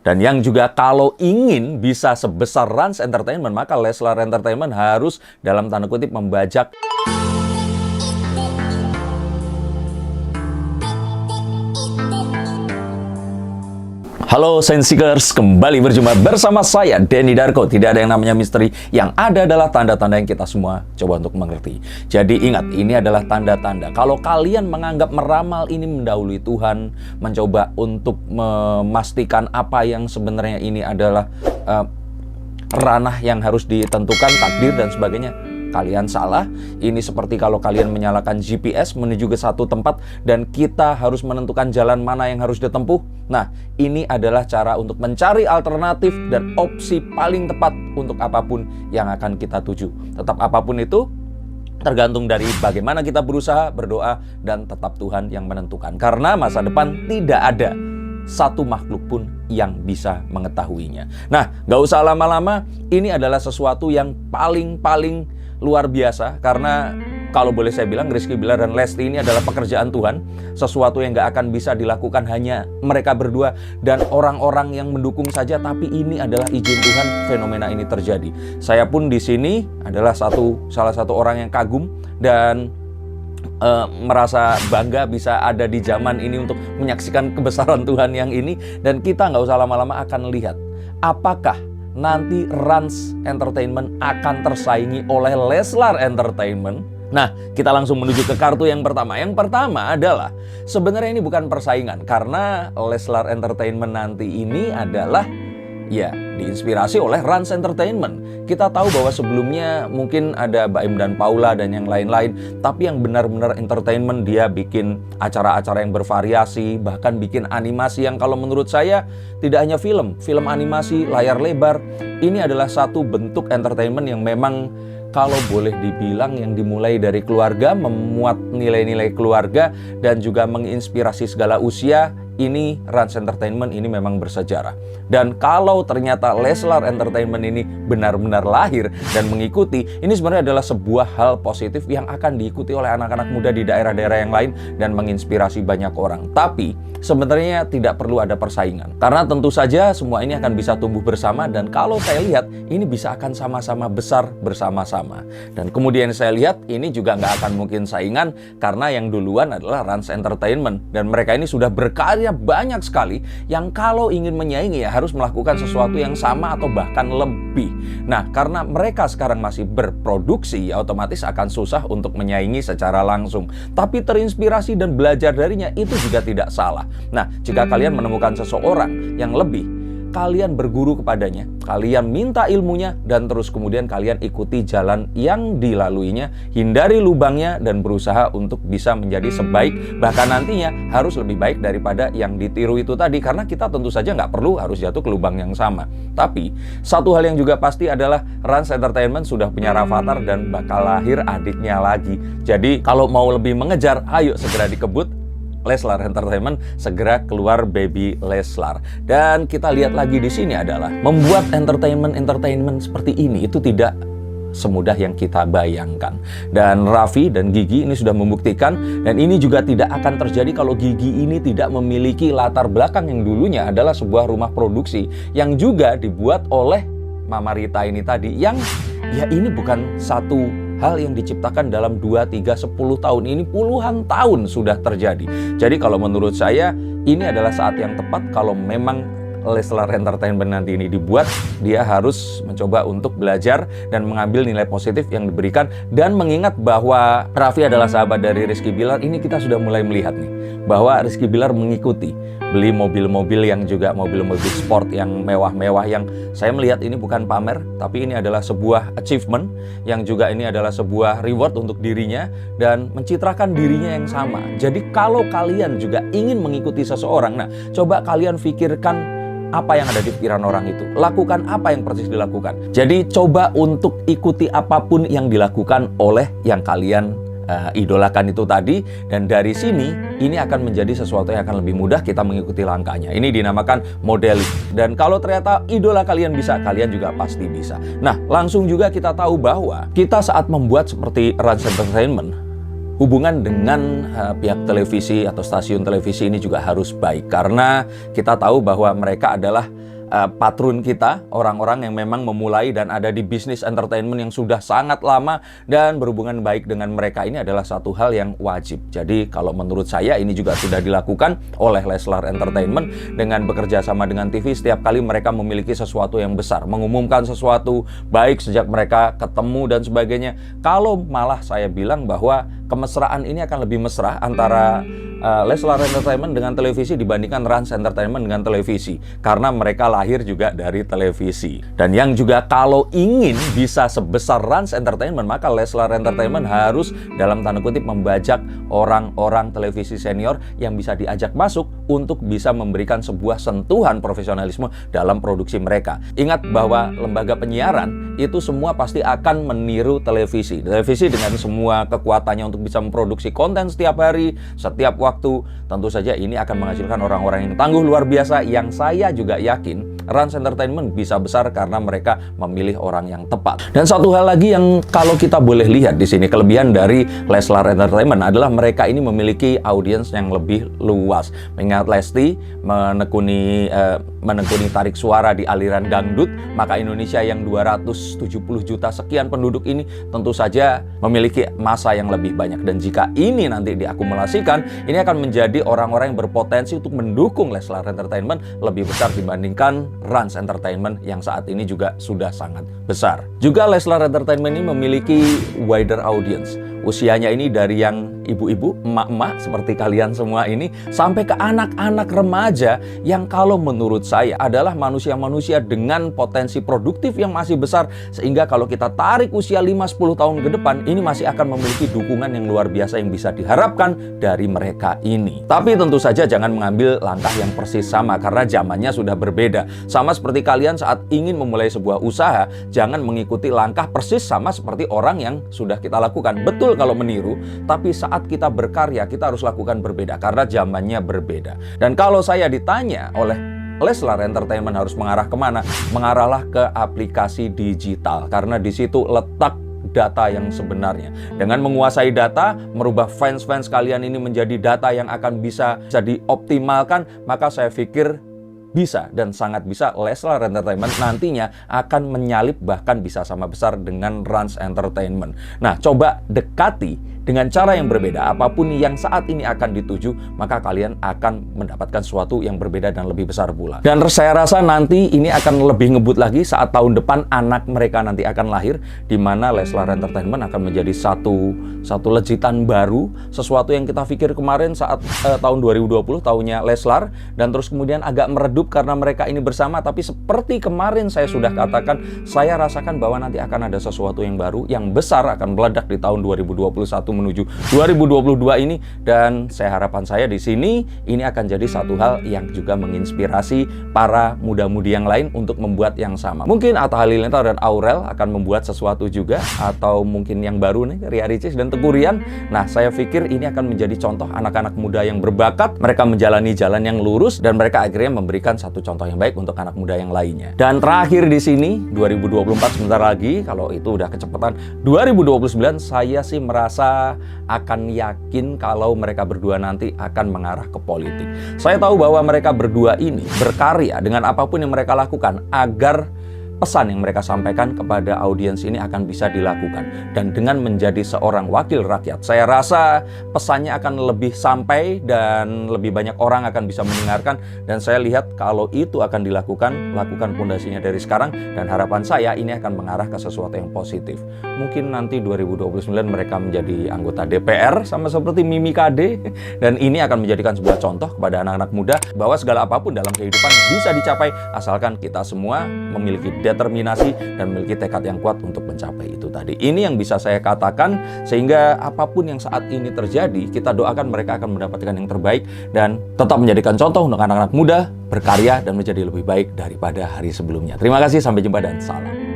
Dan yang juga kalau ingin bisa sebesar Rans Entertainment, maka Leslar Entertainment harus dalam tanda kutip membajak. Halo Sensikers, kembali berjumpa bersama saya, Denny Darko. Tidak ada yang namanya misteri, yang ada adalah tanda-tanda yang kita semua coba untuk mengerti. Jadi ingat, ini adalah tanda-tanda. Kalau kalian menganggap meramal ini mendahului Tuhan, mencoba untuk memastikan apa yang sebenarnya ini adalah ranah yang harus ditentukan, takdir dan sebagainya, kalian salah. Ini seperti kalau kalian menyalakan GPS menuju ke satu tempat dan kita harus menentukan jalan mana yang harus ditempuh. Nah, ini adalah cara untuk mencari alternatif dan opsi paling tepat untuk apapun yang akan kita tuju. Tetap apapun itu tergantung dari bagaimana kita berusaha, berdoa, dan tetap Tuhan yang menentukan. Karena masa depan tidak ada satu makhluk pun yang bisa mengetahuinya. Nah, gak usah lama-lama, ini adalah sesuatu yang paling luar biasa. Karena kalau boleh saya bilang, Rizky Bilar dan Lesti ini adalah pekerjaan Tuhan. Sesuatu yang gak akan bisa dilakukan hanya mereka berdua dan orang-orang yang mendukung saja. Tapi ini adalah izin Tuhan fenomena ini terjadi. Saya pun di sini adalah salah satu orang yang kagum dan merasa bangga bisa ada di zaman ini untuk menyaksikan kebesaran Tuhan yang ini. Dan kita nggak usah lama-lama akan lihat apakah nanti Rans Entertainment akan tersaingi oleh Leslar Entertainment. Nah, kita langsung menuju ke kartu yang pertama. Yang pertama adalah sebenarnya ini bukan persaingan, karena Leslar Entertainment nanti ini adalah diinspirasi oleh Rans Entertainment. Kita tahu bahwa sebelumnya mungkin ada Baim dan Paula dan yang lain-lain, tapi yang benar-benar entertainment, dia bikin acara-acara yang bervariasi, bahkan bikin animasi yang kalau menurut saya tidak hanya film animasi, layar lebar. Ini adalah satu bentuk entertainment yang memang kalau boleh dibilang yang dimulai dari keluarga, memuat nilai-nilai keluarga dan juga menginspirasi segala usia. Ini Rans Entertainment ini memang bersejarah. Dan kalau ternyata Leslar Entertainment ini benar-benar lahir dan mengikuti, ini sebenarnya adalah sebuah hal positif yang akan diikuti oleh anak-anak muda di daerah-daerah yang lain dan menginspirasi banyak orang. Tapi sebenarnya tidak perlu ada persaingan, karena tentu saja semua ini akan bisa tumbuh bersama. Dan kalau saya lihat, ini bisa akan sama-sama besar bersama-sama. Dan kemudian saya lihat ini juga nggak akan mungkin saingan, karena yang duluan adalah Rans Entertainment. Dan mereka ini sudah berkarya banyak sekali, yang kalau ingin menyaingi ya harus melakukan sesuatu yang sama atau bahkan lebih. Nah, karena mereka sekarang masih berproduksi, ya otomatis akan susah untuk menyaingi secara langsung. Tapi terinspirasi dan belajar darinya itu juga tidak salah. Nah, jika kalian menemukan seseorang yang lebih, kalian berguru kepadanya, kalian minta ilmunya, dan terus kemudian kalian ikuti jalan yang dilaluinya, hindari lubangnya, dan berusaha untuk bisa menjadi sebaik, bahkan nantinya harus lebih baik daripada yang ditiru itu tadi. Karena kita tentu saja nggak perlu harus jatuh ke lubang yang sama. Tapi satu hal yang juga pasti adalah Rans Entertainment sudah punya Rafathar dan bakal lahir adiknya lagi. Jadi kalau mau lebih mengejar, ayo segera dikebut. Leslar Entertainment segera keluar baby Leslar. Dan kita lihat lagi di sini adalah membuat entertainment seperti ini itu tidak semudah yang kita bayangkan. Dan Raffi dan Gigi ini sudah membuktikan, dan ini juga tidak akan terjadi kalau Gigi ini tidak memiliki latar belakang yang dulunya adalah sebuah rumah produksi yang juga dibuat oleh Mama Rita ini tadi, yang ya ini bukan satu hal yang diciptakan dalam 2, 3, 10 tahun. Ini puluhan tahun sudah terjadi. Jadi kalau menurut saya, ini adalah saat yang tepat kalau memang Leslar Entertainment nanti ini dibuat, dia harus mencoba untuk belajar dan mengambil nilai positif yang diberikan. Dan mengingat bahwa Raffi adalah sahabat dari Rizky Bilar, ini kita sudah mulai melihat nih bahwa Rizky Bilar mengikuti, beli mobil-mobil yang juga mobil-mobil sport yang mewah-mewah, yang saya melihat ini bukan pamer, tapi ini adalah sebuah achievement, yang juga ini adalah sebuah reward untuk dirinya dan mencitrakan dirinya yang sama. Jadi kalau kalian juga ingin mengikuti seseorang, nah coba kalian pikirkan apa yang ada di pikiran orang itu, lakukan apa yang persis dilakukan. Jadi coba untuk ikuti apapun yang dilakukan oleh yang kalian idolakan itu tadi. Dan dari sini ini akan menjadi sesuatu yang akan lebih mudah kita mengikuti langkahnya. Ini dinamakan modeling. Dan kalau ternyata idola kalian bisa, kalian juga pasti bisa. Nah, langsung juga kita tahu bahwa kita saat membuat seperti Rans Entertainment, hubungan dengan pihak televisi atau stasiun televisi ini juga harus baik. Karena kita tahu bahwa mereka adalah patron kita, orang-orang yang memang memulai dan ada di bisnis entertainment yang sudah sangat lama dan berhubungan baik dengan mereka ini adalah satu hal yang wajib. Jadi kalau menurut saya ini juga sudah dilakukan oleh Leslar Entertainment dengan bekerja sama dengan TV. Setiap kali mereka memiliki sesuatu yang besar, mengumumkan sesuatu baik sejak mereka ketemu dan sebagainya. Kalau malah saya bilang bahwa kemesraan ini akan lebih mesra antara Leslar Entertainment dengan televisi dibandingkan Rans Entertainment dengan televisi, karena mereka lahir juga dari televisi. Dan yang juga kalau ingin bisa sebesar Rans Entertainment, maka Leslar Entertainment harus dalam tanda kutip membajak orang-orang televisi senior yang bisa diajak masuk untuk bisa memberikan sebuah sentuhan profesionalisme dalam produksi mereka. Ingat bahwa lembaga penyiaran itu semua pasti akan meniru televisi. Televisi dengan semua kekuatannya untuk bisa memproduksi konten setiap hari, setiap waktu, tentu saja ini akan menghasilkan orang-orang yang tangguh luar biasa, yang saya juga yakin Rans Entertainment bisa besar karena mereka memilih orang yang tepat. Dan satu hal lagi yang kalau kita boleh lihat di sini, kelebihan dari Leslar Entertainment adalah mereka ini memiliki audiens yang lebih luas. Mengingat Lesti menekuni tarik suara di aliran dangdut, maka Indonesia yang 270 juta sekian penduduk ini tentu saja memiliki massa yang lebih banyak. Dan jika ini nanti diakumulasikan, ini akan menjadi orang-orang yang berpotensi untuk mendukung Leslar Entertainment lebih besar dibandingkan Rans Entertainment yang saat ini juga sudah sangat besar. Juga Leslar Entertainment ini memiliki wider audience. Usianya ini dari yang ibu-ibu, emak-emak seperti kalian semua ini, sampai ke anak-anak remaja yang kalau menurut saya adalah manusia-manusia dengan potensi produktif yang masih besar. Sehingga kalau kita tarik usia 5-10 tahun ke depan, ini masih akan memiliki dukungan yang luar biasa yang bisa diharapkan dari mereka ini. Tapi tentu saja jangan mengambil langkah yang persis sama, karena zamannya sudah berbeda. Sama seperti kalian saat ingin memulai sebuah usaha, jangan mengikuti langkah persis sama seperti orang yang sudah kita lakukan. Betul kalau meniru, tapi saat kita berkarya, kita harus lakukan berbeda karena zamannya berbeda. Dan kalau saya ditanya oleh Leslar Entertainment harus mengarah kemana? Mengarahlah ke aplikasi digital, karena di situ letak data yang sebenarnya. Dengan menguasai data, merubah fans-fans kalian ini menjadi data yang akan bisa dioptimalkan, maka saya pikir bisa dan sangat bisa Leslar Entertainment nantinya akan menyalip, bahkan bisa sama besar dengan Rans Entertainment. Nah, coba dekati dengan cara yang berbeda. Apapun yang saat ini akan dituju, maka kalian akan mendapatkan sesuatu yang berbeda dan lebih besar pula. Dan saya rasa nanti ini akan lebih ngebut lagi saat tahun depan anak mereka nanti akan lahir, di mana Leslar Entertainment akan menjadi satu lejitan baru, sesuatu yang kita pikir kemarin saat tahun 2020 tahunnya Leslar, dan terus kemudian agak meredup karena mereka ini bersama. Tapi seperti kemarin saya sudah katakan, saya rasakan bahwa nanti akan ada sesuatu yang baru, yang besar, akan meledak di tahun 2021 menuju 2022 ini. Dan harapan saya di sini ini akan jadi satu hal yang juga menginspirasi para muda-mudi yang lain untuk membuat yang sama. Mungkin Atta Halilintar dan Aurel akan membuat sesuatu juga, atau mungkin yang baru nih Ria Ricis dan Teguh Ryan. Nah, saya pikir ini akan menjadi contoh anak-anak muda yang berbakat, mereka menjalani jalan yang lurus, dan mereka akhirnya memberikan satu contoh yang baik untuk anak muda yang lainnya. Dan terakhir di sini 2024 sebentar lagi, kalau itu udah kecepatan 2029, saya sih merasa akan yakin kalau mereka berdua nanti akan mengarah ke politik. Saya tahu bahwa mereka berdua ini berkarya dengan apapun yang mereka lakukan agar pesan yang mereka sampaikan kepada audiens ini akan bisa dilakukan. Dan dengan menjadi seorang wakil rakyat, saya rasa pesannya akan lebih sampai dan lebih banyak orang akan bisa mendengarkan. Dan saya lihat kalau itu akan dilakukan, lakukan pondasinya dari sekarang, dan harapan saya ini akan mengarah ke sesuatu yang positif. Mungkin nanti 2029 mereka menjadi anggota DPR sama seperti Mimi KD, dan ini akan menjadikan sebuah contoh kepada anak-anak muda bahwa segala apapun dalam kehidupan bisa dicapai asalkan kita semua memiliki determinasi dan memiliki tekad yang kuat untuk mencapai itu tadi. Ini yang bisa saya katakan, sehingga apapun yang saat ini terjadi, kita doakan mereka akan mendapatkan yang terbaik dan tetap menjadikan contoh untuk anak-anak muda berkarya dan menjadi lebih baik daripada hari sebelumnya. Terima kasih, sampai jumpa dan salam.